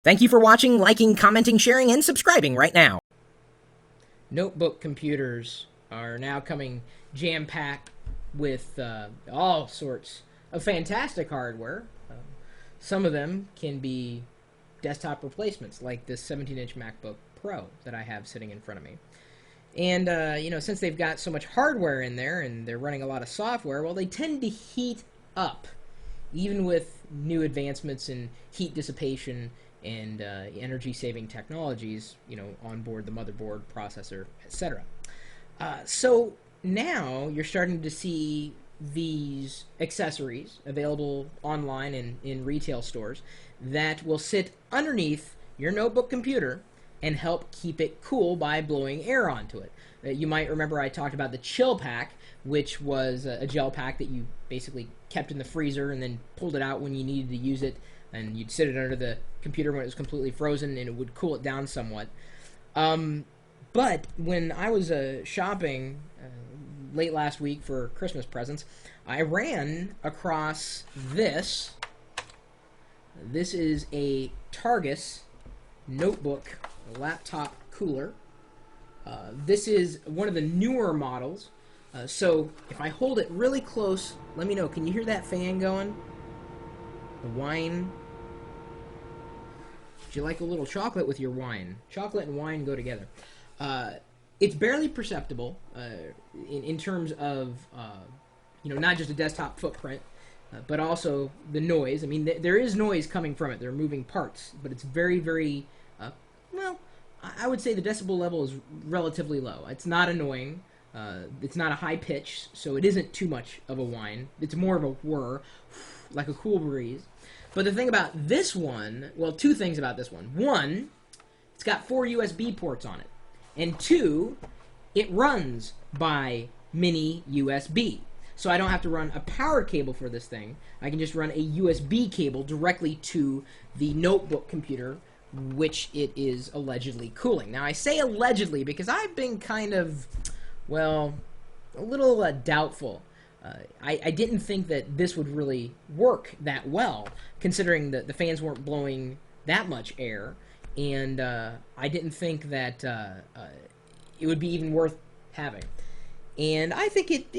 Thank you for watching, liking, commenting, sharing, and subscribing right now. Notebook computers are now coming jam-packed with all sorts of fantastic hardware. Some of them can be desktop replacements, like this 17-inch MacBook Pro that I have sitting in front of me. And, since they've got so much hardware in there and they're running a lot of software, well, they tend to heat up, even with new advancements in heat dissipation and energy-saving technologies, on board the motherboard, processor, etc. So now you're starting to see these accessories available online and in retail stores that will sit underneath your notebook computer and help keep it cool by blowing air onto it. You might remember I talked about the chill pack, which was a gel pack that you basically kept in the freezer and then pulled it out when you needed to use it, and you'd sit it under the computer when it was completely frozen and it would cool it down somewhat. But when I was shopping late last week for Christmas presents, I ran across this. This is a Targus notebook laptop cooler. This is one of the newer models. So if I hold it really close, let me know. Can you hear that fan going? The wine. Would you like a little chocolate with your wine? Chocolate and wine go together. It's barely perceptible in terms of, not just a desktop footprint, but also the noise. I mean, there is noise coming from it. There are moving parts, but it's very, very, I would say the decibel level is relatively low. It's not annoying. It's not a high pitch, so it isn't too much of a whine. It's more of a whir, like a cool breeze. But the thing about this one, well, two things about this one. One, it's got 4 USB ports on it. And 2, it runs by mini USB. So I don't have to run a power cable for this thing. I can just run a USB cable directly to the notebook computer, which it is allegedly cooling. Now, I say allegedly because I've been kind of, a little doubtful. I didn't think that this would really work that well, considering that the fans weren't blowing that much air, and I didn't think that it would be even worth having. And I think it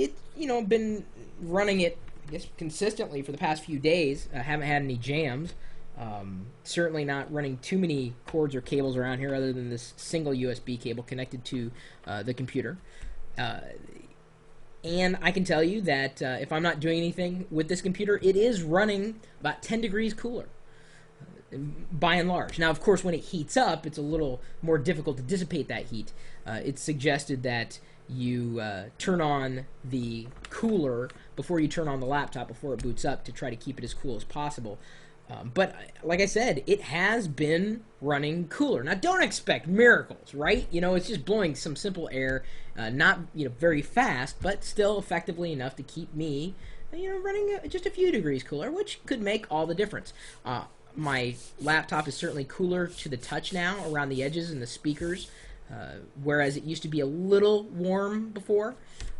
been running it, I guess, consistently for the past few days. I haven't had any jams. Certainly not running too many cords or cables around here other than this single USB cable connected to the computer. And I can tell you that if I'm not doing anything with this computer, it is running about 10 degrees cooler, by and large. Now, of course, when it heats up, it's a little more difficult to dissipate that heat. It's suggested that you turn on the cooler before you turn on the laptop, before it boots up, to try to keep it as cool as possible. But like I said, it has been running cooler. Now, don't expect miracles, right? It's just blowing some simple air, not very fast, but still effectively enough to keep me, running just a few degrees cooler, which could make all the difference. My laptop is certainly cooler to the touch now around the edges and the speakers, whereas it used to be a little warm before,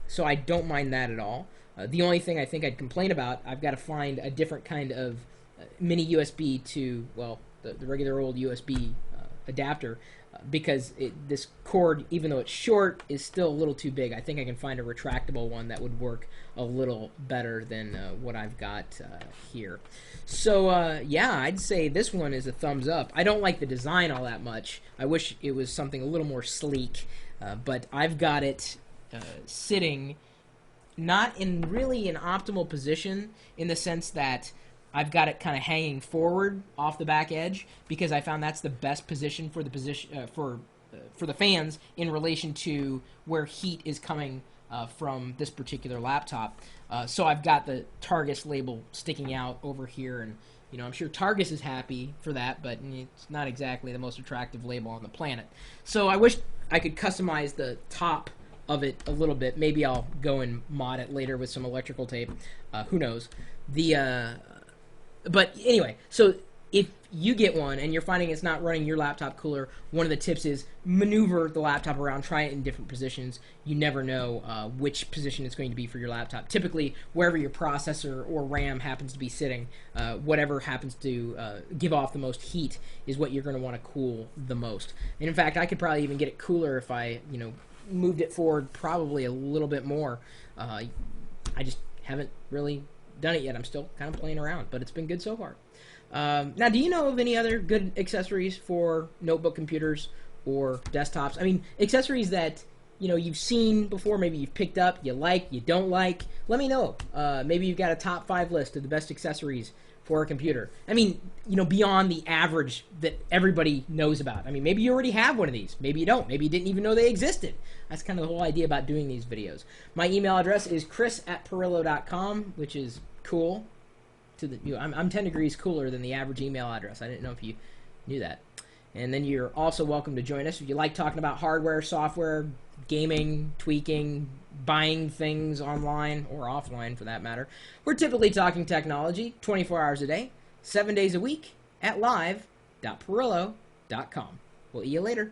so I don't mind that at all. The only thing I think I'd complain about, I've got to find a different kind of mini USB to, the regular old USB adapter, because this cord, even though it's short, is still a little too big. I think I can find a retractable one that would work a little better than what I've got here. So, I'd say this one is a thumbs up. I don't like the design all that much. I wish it was something a little more sleek, but I've got it sitting not in really an optimal position, in the sense that I've got it kind of hanging forward off the back edge, because I found that's the best position for the position for the fans in relation to where heat is coming from this particular laptop. So I've got the Targus label sticking out over here, and I'm sure Targus is happy for that, but it's not exactly the most attractive label on the planet. So I wish I could customize the top of it a little bit. Maybe I'll go and mod it later with some electrical tape. Who knows? But anyway, so if you get one and you're finding it's not running your laptop cooler, one of the tips is maneuver the laptop around, try it in different positions. You never know which position it's going to be for your laptop. Typically, wherever your processor or RAM happens to be sitting, whatever happens to give off the most heat is what you're going to want to cool the most. And in fact, I could probably even get it cooler if I, moved it forward probably a little bit more. I just haven't really done it yet. I'm still kind of playing around, but it's been good so far. Now, do you know of any other good accessories for notebook computers or desktops? I mean, accessories that, you've seen before, maybe you've picked up, you like, you don't like. Let me know. Maybe you've got a top 5 list of the best accessories for a computer. I mean, beyond the average that everybody knows about. I mean, maybe you already have one of these. Maybe you don't. Maybe you didn't even know they existed. That's kind of the whole idea about doing these videos. My email address is chris@pirillo.com, which is cool. I'm 10 degrees cooler than the average email address. I didn't know if you knew that. And then you're also welcome to join us if you like talking about hardware, software, gaming, tweaking, buying things online or offline for that matter. We're typically talking technology 24 hours a day, 7 days a week at live.pirillo.com. We'll see you later.